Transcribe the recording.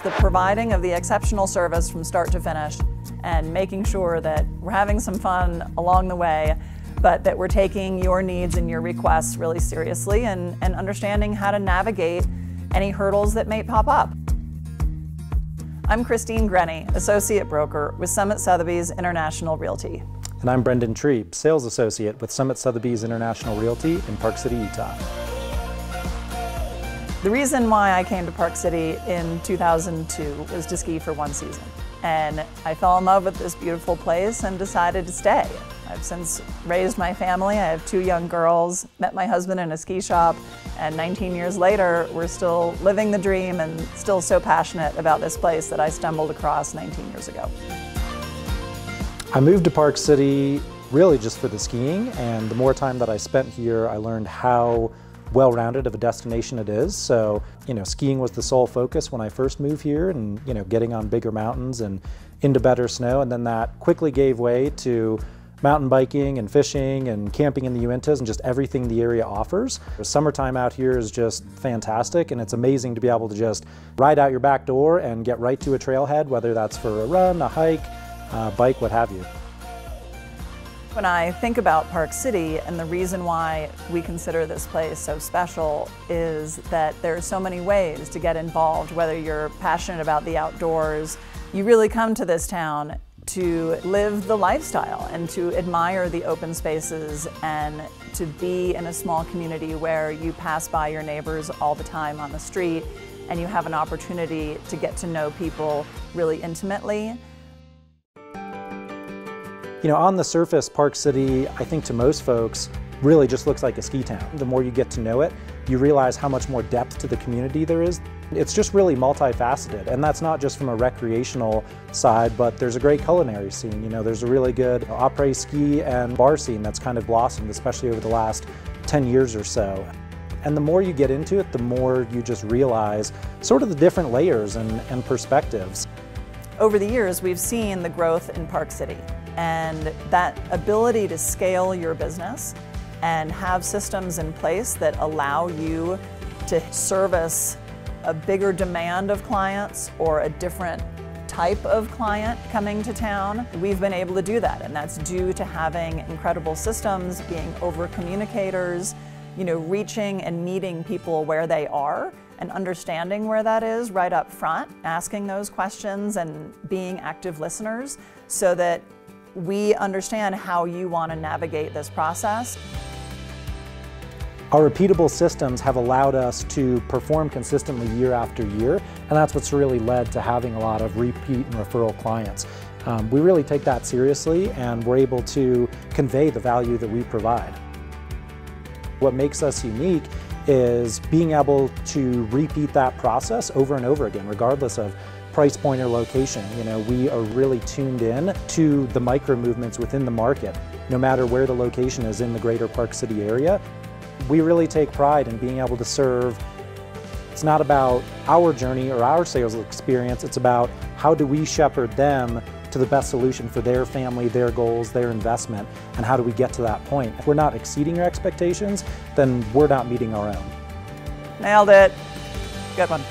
the providing of the exceptional service from start to finish and making sure that we're having some fun along the way, but that we're taking your needs and your requests really seriously and understanding how to navigate any hurdles that may pop up. I'm Christine Grenny, Associate Broker with Summit Sotheby's International Realty. And I'm Brendan Trieb, Sales Associate with Summit Sotheby's International Realty in Park City, Utah. The reason why I came to Park City in 2002 was to ski for one season. And I fell in love with this beautiful place and decided to stay. I've since raised my family. I have 2 young girls, met my husband in a ski shop, and 19 years later, we're still living the dream and still so passionate about this place that I stumbled across 19 years ago. I moved to Park City really just for the skiing, and the more time that I spent here, I learned how well-rounded of a destination it is. So, skiing was the sole focus when I first moved here, and, getting on bigger mountains and into better snow, and then that quickly gave way to mountain biking and fishing and camping in the Uintas and just everything the area offers. The summertime out here is just fantastic, and it's amazing to be able to just ride out your back door and get right to a trailhead, whether that's for a run, a hike, bike, what have you. When I think about Park City, and the reason why we consider this place so special is that there are so many ways to get involved. Whether you're passionate about the outdoors, you really come to this town to live the lifestyle and to admire the open spaces and to be in a small community where you pass by your neighbors all the time on the street and you have an opportunity to get to know people really intimately. On the surface, Park City, I think to most folks, really just looks like a ski town. The more you get to know it, you realize how much more depth to the community there is. It's just really multifaceted, and that's not just from a recreational side, but there's a great culinary scene. There's a really good après-ski and bar scene that's kind of blossomed, especially over the last 10 years or so. And the more you get into it, the more you just realize sort of the different layers and perspectives. Over the years, we've seen the growth in Park City, and that ability to scale your business and have systems in place that allow you to service a bigger demand of clients or a different type of client coming to town. We've been able to do that, and that's due to having incredible systems, being over communicators, reaching and meeting people where they are and understanding where that is right up front, asking those questions and being active listeners so that we understand how you want to navigate this process. Our repeatable systems have allowed us to perform consistently year after year, and that's what's really led to having a lot of repeat and referral clients. We really take that seriously, and we're able to convey the value that we provide. What makes us unique is being able to repeat that process over and over again, regardless of price point or location. We are really tuned in to the micro movements within the market, no matter where the location is in the greater Park City area. We really take pride in being able to serve. It's not about our journey or our sales experience, it's about how do we shepherd them to the best solution for their family, their goals, their investment, and how do we get to that point. If we're not exceeding your expectations, then we're not meeting our own. Nailed it. Good one.